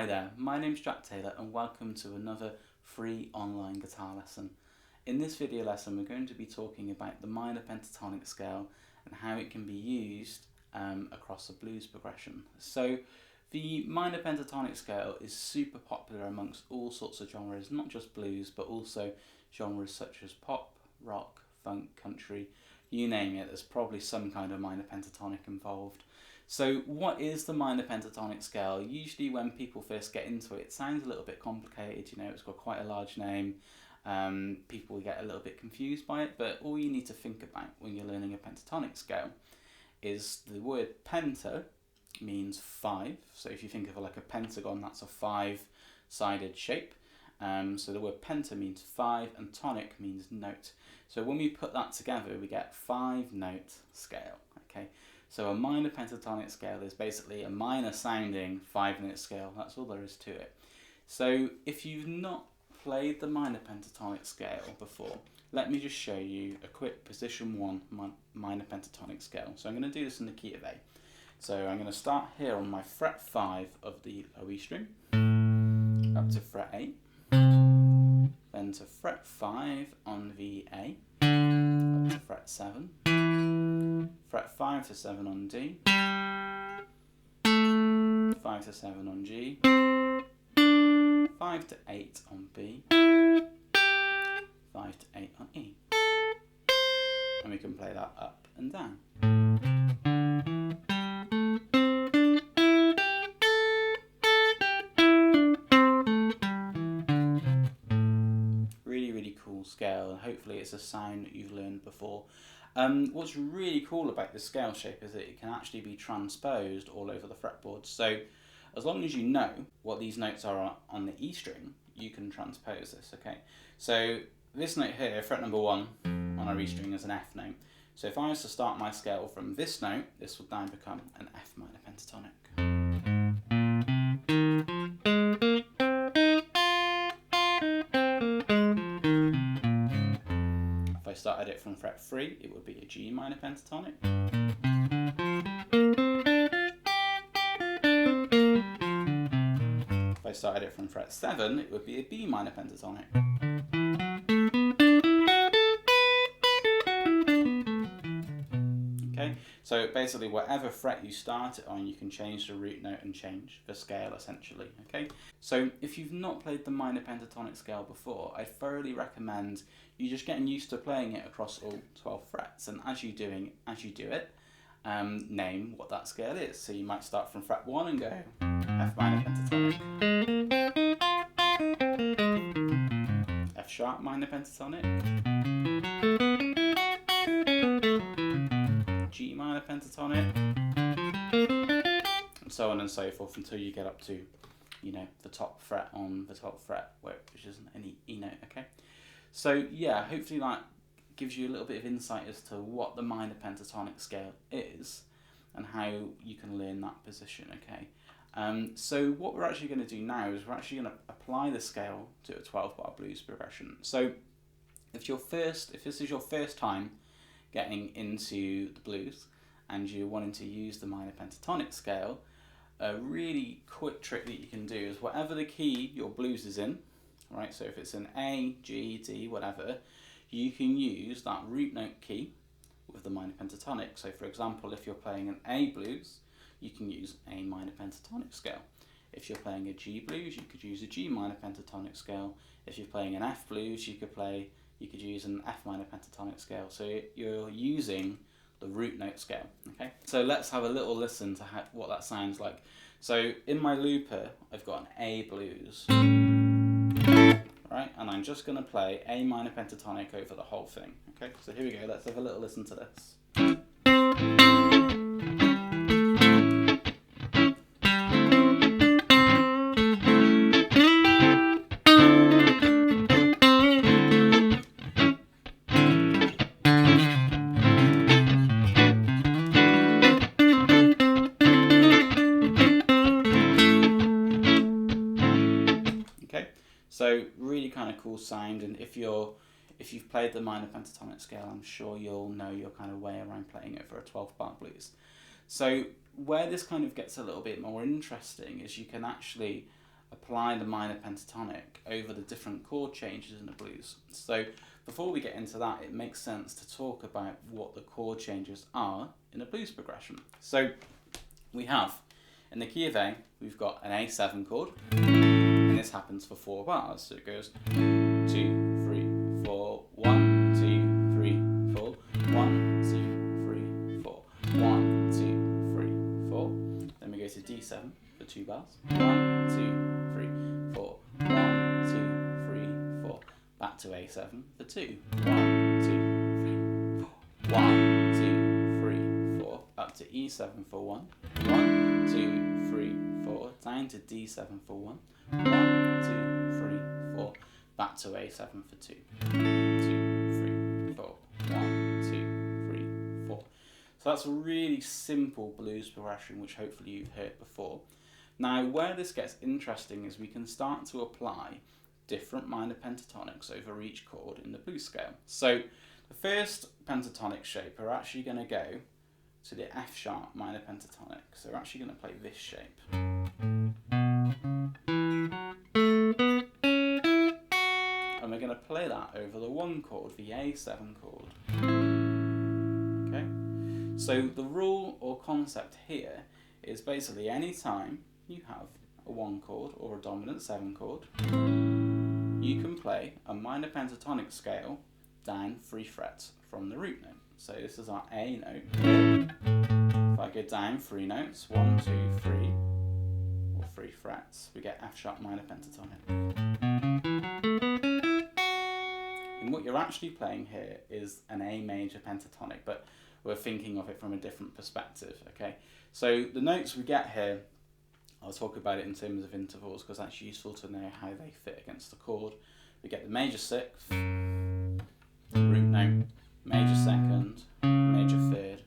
Hi there, my name's Jack Taylor and welcome to another free online guitar lesson. In this video lesson we're going to be talking about the minor pentatonic scale and how it can be used across a blues progression. So the minor pentatonic scale is super popular amongst all sorts of genres, not just blues but also genres such as pop, rock, funk, country, you name it, there's probably some kind of minor pentatonic involved. So what is the minor pentatonic scale? Usually when people first get into it, it sounds a little bit complicated, you know, it's got quite a large name, people get a little bit confused by it, but all you need to think about when you're learning a pentatonic scale is the word penta means 5, so if you think of it like a pentagon, that's a 5-sided shape. So the word penta means 5 and tonic means note. So when we put that together we get 5-note scale, okay? So a minor pentatonic scale is basically a minor sounding 5-note scale, that's all there is to it. So if you've not played the minor pentatonic scale before, let me just show you a quick position 1 minor pentatonic scale. So I'm going to do this in the key of A. So I'm going to start here on my fret 5 of the low E string, up to fret 8, then to fret 5 on the A, up to fret 7, fret 5 to 7 on D, 5 to 7 on G, 5 to 8 on B, 5 to 8 on E. And we can play that up and down. Really cool scale, and hopefully it's a sound that you've learned before. What's really cool about this scale shape is that it can actually be transposed all over the fretboard. So as long as you know what these notes are on the E string, you can transpose this, okay? So this note here, fret number 1 on our E string, is an F note. So if I was to start my scale from this note, this would now become an F minor pentatonic. If I started it from fret 3, it would be a G minor pentatonic. If I started it from fret 7, it would be a B minor pentatonic. Okay, so basically whatever fret you start it on, you can change the root note and change the scale essentially. Okay, so if you've not played the minor pentatonic scale before, I thoroughly recommend you just getting used to playing it across all 12 frets, and as you do it, name what that scale is. So you might start from fret 1 and go F minor pentatonic, F sharp minor pentatonic, G minor pentatonic, and so on and so forth until you get up to, you know, the top fret on the 12th fret, which isn't any E note, okay? So yeah, hopefully that gives you a little bit of insight as to what the minor pentatonic scale is and how you can learn that position, okay? So what we're actually going to do now is we're actually going to apply the scale to a 12-bar blues progression. So if this is your first time getting into the blues and you're wanting to use the minor pentatonic scale, a really quick trick that you can do is whatever the key your blues is in, right? So if it's an A, G, D, whatever, you can use that root note key with the minor pentatonic. So for example, if you're playing an A blues, you can use A minor pentatonic scale. If you're playing a G blues, you could use a G minor pentatonic scale. If you're playing an F blues, you could use an F minor pentatonic scale. So you're using the root note scale, okay? So let's have a little listen to what that sounds like. So in my looper, I've got an A blues, right? And I'm just going to play A minor pentatonic over the whole thing, okay? So here we go, let's have a little listen to this. So really kind of cool sound, and if you've played the minor pentatonic scale, I'm sure you'll know your kind of way around playing it for a 12-bar blues. So where this kind of gets a little bit more interesting is you can actually apply the minor pentatonic over the different chord changes in the blues. So before we get into that, it makes sense to talk about what the chord changes are in a blues progression. So we have, in the key of A, we've got an A7 chord, and this happens for 4 bars. So it goes 2, 3, 4, 1, 2, 3, 4, 1, 2, 3, 4, 1, 2, 3, 4. Then we go to D7 for 2 bars. 1, 2, 3, 4, 1, 2, 3, 4. Back to A7 for 2. 1, 2, 3, 4. 1, 2, 3, 4. Up to E7 for 1. 1, 2, 3, 4. Down to D7 for 1. 1, 2, 3, 4. Back to A7 for 2. 2, 3, 4. 1, 2, 3, 4. So that's a really simple blues progression, which hopefully you've heard before. Now, where this gets interesting is we can start to apply different minor pentatonics over each chord in the blues scale. So the first pentatonic shape are actually going to go to the F sharp minor pentatonic. So we're actually going to play this shape. And we're going to play that over the 1 chord, the A7 chord. Okay? So the rule or concept here is basically any time you have a 1 chord or a dominant 7 chord, you can play a minor pentatonic scale down 3 frets from the root note. So this is our A note. If I go down 3 notes, 1, 2, 3, or 3 frets, we get F sharp minor pentatonic. And what you're actually playing here is an A major pentatonic, but we're thinking of it from a different perspective, okay? So the notes we get here, I'll talk about it in terms of intervals because that's useful to know how they fit against the chord. We get the major 6th, root note, major 2nd, major 3rd,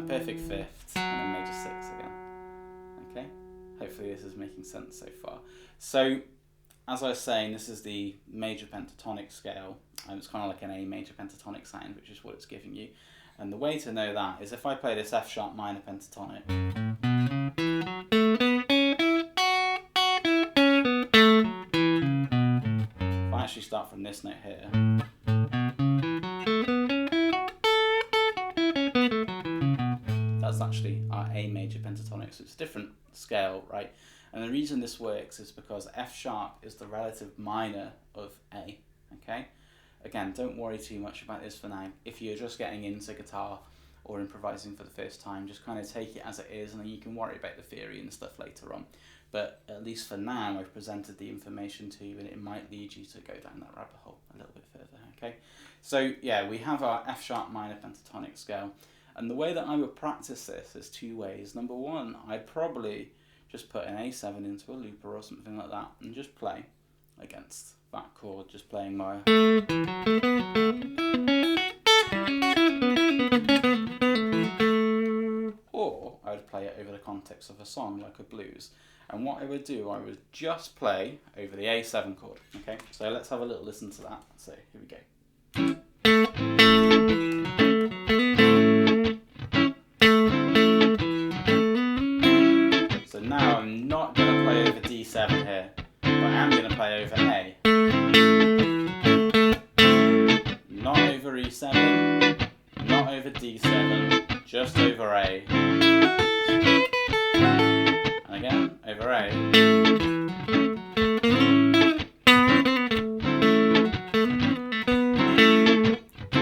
perfect 5th, and then major 6th again. Okay? Hopefully this is making sense so far. So, as I was saying, this is the major pentatonic scale, and it's kind of like an A major pentatonic sound, which is what it's giving you. And the way to know that is if I play this F sharp minor pentatonic, if I actually start from this note here, that's actually our A major pentatonic, so it's a different scale, right? And the reason this works is because F sharp is the relative minor of A, okay? Again, don't worry too much about this for now. If you're just getting into guitar or improvising for the first time, just kind of take it as it is, and then you can worry about the theory and stuff later on. But at least for now, I've presented the information to you, and it might lead you to go down that rabbit hole a little bit further, okay? So yeah, we have our F sharp minor pentatonic scale, and the way that I would practice this is 2 ways. Number 1, I'd probably just put an A7 into a looper or something like that, and just play against that chord, just playing my... Or I would play it over the context of a song, like a blues. And what I would do, I would just play over the A7 chord, okay? So let's have a little listen to that. So here we go. So now I'm not going to play over D7 here, but I am going to play over A. Not over E7, not over D7, just over A. And again, over A.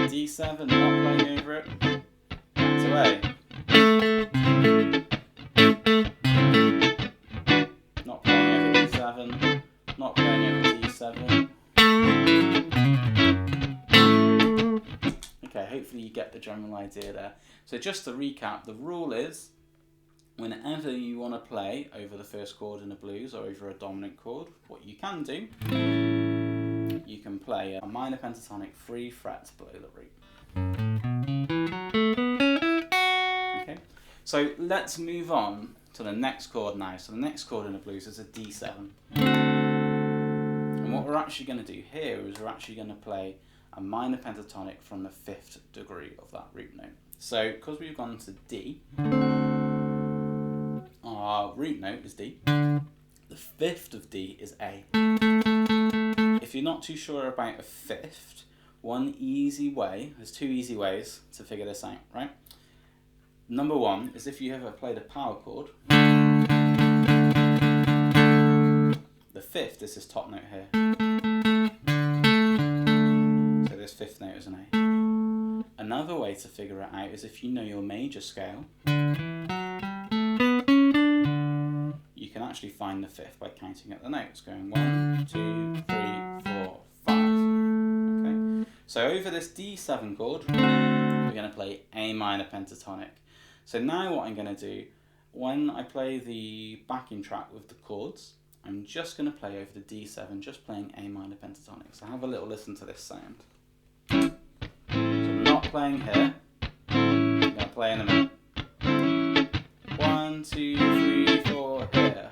D7, not playing over it, back to A. Not playing over E7, not playing over D7. Okay, hopefully you get the general idea there. So just to recap, the rule is whenever you want to play over the first chord in a blues or over a dominant chord, what you can do, you can play a minor pentatonic 3 frets below the root. Okay, so let's move on to the next chord now. So the next chord in a blues is a D7. And what we're actually going to do here is we're actually going to play a minor pentatonic from the 5th degree of that root note. So because we've gone to D, our root note is D, The fifth of D is A. If you're not too sure about a fifth, one easy way, there's two easy ways to figure this out, right? Number one is if you ever played a power chord, the fifth is this top note here. So this fifth note is an A. Another way to figure it out is if you know your major scale, you can actually find the fifth by counting up the notes, going 1, 2, 3, 4, 5. Okay? So over this D7 chord, we're going to play A minor pentatonic. So now what I'm going to do, when I play the backing track with the chords, I'm just going to play over the D7, just playing A minor pentatonic. So have a little listen to this sound. So I'm not playing here, I'm going to play in a minute. 1, 2, 3, 4, here.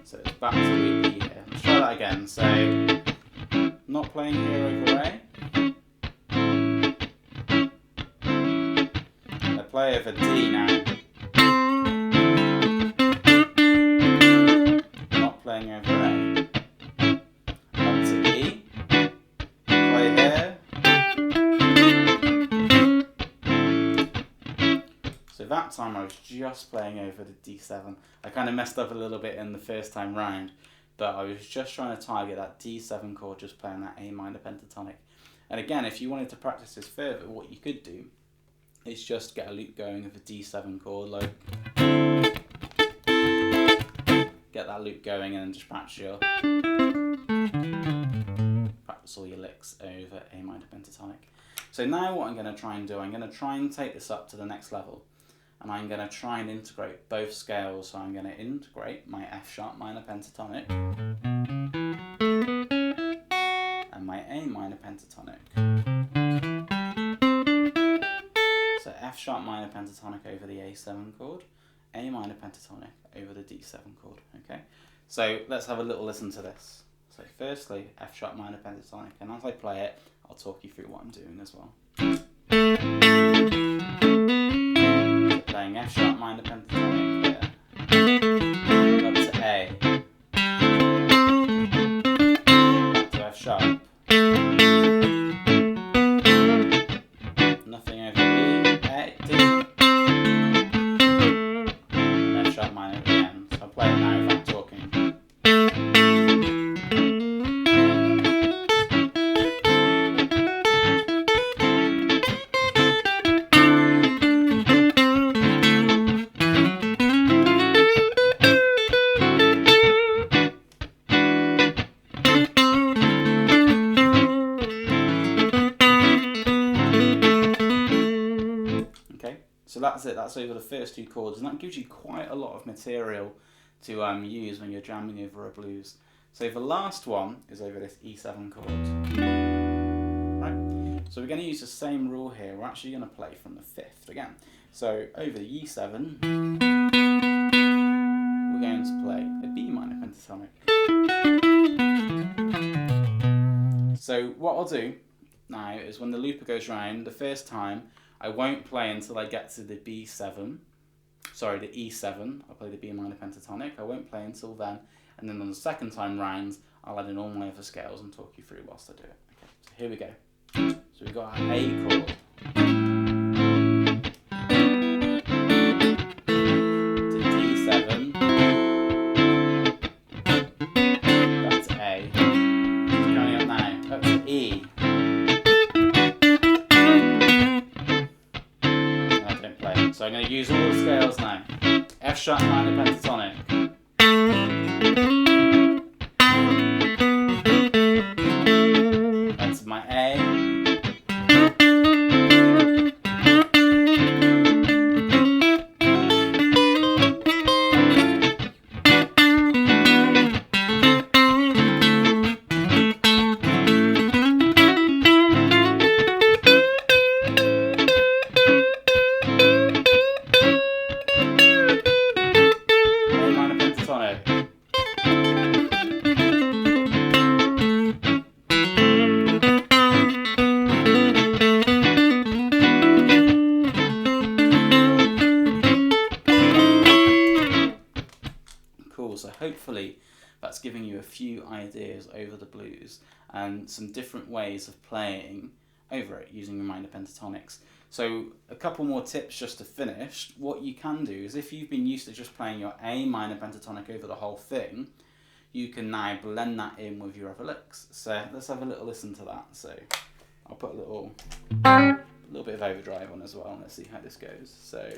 So it's back to E here. Let's try that again. So, not playing here over A. I play over D now. Not playing over A. Up to E. Play here. So that time I was just playing over the D7. I kind of messed up a little bit in the first time round, but I was just trying to target that D7 chord, just playing that A minor pentatonic. And again, if you wanted to practice this further, what you could do is just get a loop going of a D7 chord, like get that loop going and then just practice all your licks over A minor pentatonic. So now what I'm going to try and do, I'm going to try and take this up to the next level. And I'm going to try and integrate both scales. So I'm going to integrate my F sharp minor pentatonic and my A minor pentatonic. So F sharp minor pentatonic over the A7 chord, A minor pentatonic over the D7 chord. Okay, so let's have a little listen to this. So firstly, F sharp minor pentatonic, and as I play it, I'll talk you through what I'm doing as well. Playing F sharp minor pentatonic here, up to A, back to F sharp, nothing over E, A, D, and F sharp minor at the end. So I'll play it now if I'm talking. So that's it, that's over the first two chords, and that gives you quite a lot of material to use when you're jamming over a blues. So the last one is over this E7 chord. Right? So we're going to use the same rule here, we're actually going to play from the fifth again. So over the E7, we're going to play a B minor pentatonic. So what I'll do now is when the looper goes round the first time, I won't play until I get to the E7. I'll play the B minor pentatonic. I won't play until then. And then on the second time round, I'll add in all my other scales and talk you through whilst I do it. Okay, so here we go. So we've got our A chord. To D7. Back to A. It's going up now. Up to E. So I'm going to use all the scales now. F sharp minor pentatonic. That's my A. So hopefully that's giving you a few ideas over the blues and some different ways of playing over it using the minor pentatonics. So a couple more tips just to finish. What you can do is, if you've been used to just playing your A minor pentatonic over the whole thing, you can now blend that in with your other licks. So let's have a little listen to that. So I'll put a little bit of overdrive on as well, and let's see how this goes. So.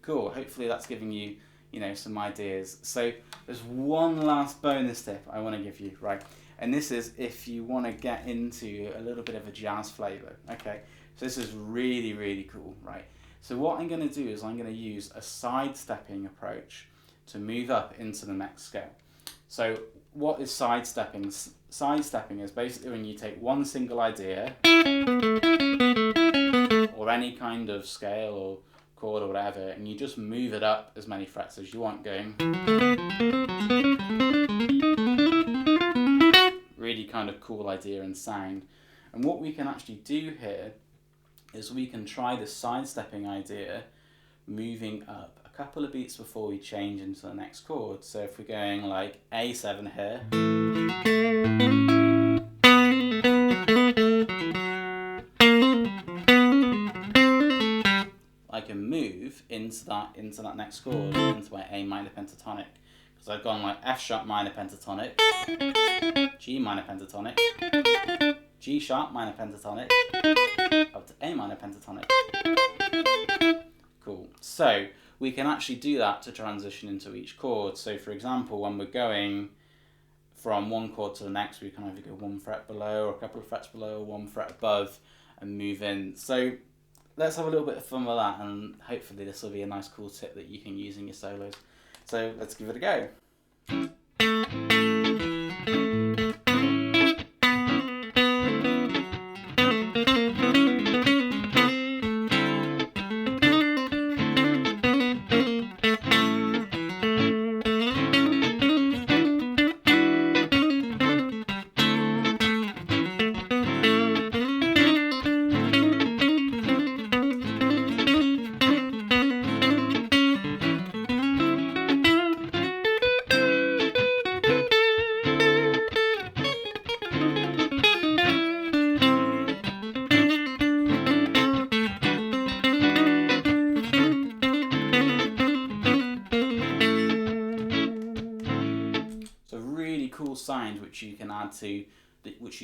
Cool, hopefully that's giving you, some ideas. So there's one last bonus tip I want to give you, right? And this is if you want to get into a little bit of a jazz flavour, okay? So this is really, really cool, right? So what I'm going to do is I'm going to use a sidestepping approach to move up into the next scale. So what is sidestepping? Sidestepping is basically when you take one single idea, or any kind of scale or chord or whatever, and you just move it up as many frets as you want, going really kind of cool idea and sound. And what we can actually do here is we can try the sidestepping idea moving up a couple of beats before we change into the next chord. So if we're going like A7 here, I can move into that next chord, into my A minor pentatonic, because I've gone like F sharp minor pentatonic, G minor pentatonic, G sharp minor pentatonic, up to A minor pentatonic. Cool. So we can actually do that to transition into each chord. So for example, when we're going from one chord to the next, we can either go one fret below, or a couple of frets below, or one fret above, and move in. So let's have a little bit of fun with that, and hopefully this will be a nice cool tip that you can use in your solos. So let's give it a go. Cool sound which you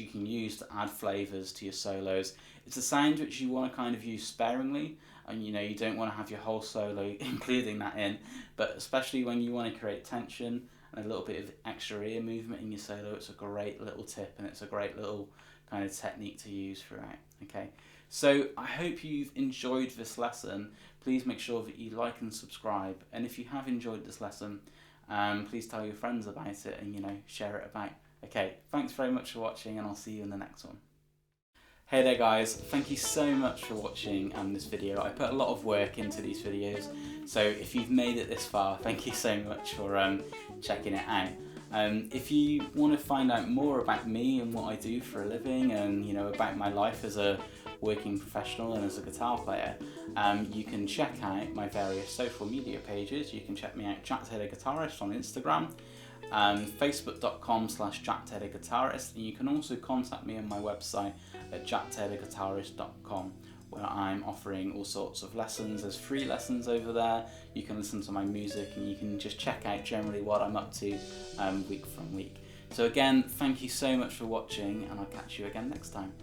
can use to add flavors to your solos. It's a sound which you want to kind of use sparingly, and you don't want to have your whole solo including that in, but especially when you want to create tension and a little bit of extra ear movement in your solo, it's a great little tip, and it's a great little kind of technique to use throughout. Okay, so I hope you've enjoyed this lesson. Please make sure that you like and subscribe, and if you have enjoyed this lesson, please tell your friends about it and share it about. Okay, thanks very much for watching, and I'll see you in the next one. Hey there guys, thank you so much for watching this video. I put a lot of work into these videos, so if you've made it this far, thank you so much for checking it out. If you want to find out more about me and what I do for a living, and about my life as a working professional and as a guitar player, you can check out my various social media pages. You can check me out, Jack Taylor Guitarist, on Instagram, facebook.com/JackTaylorGuitarist, and you can also contact me on my website at jacktaylorguitarist.com, where I'm offering all sorts of lessons. There's free lessons over there. You can listen to my music, and you can just check out generally what I'm up to week from week. So again, thank you so much for watching, and I'll catch you again next time.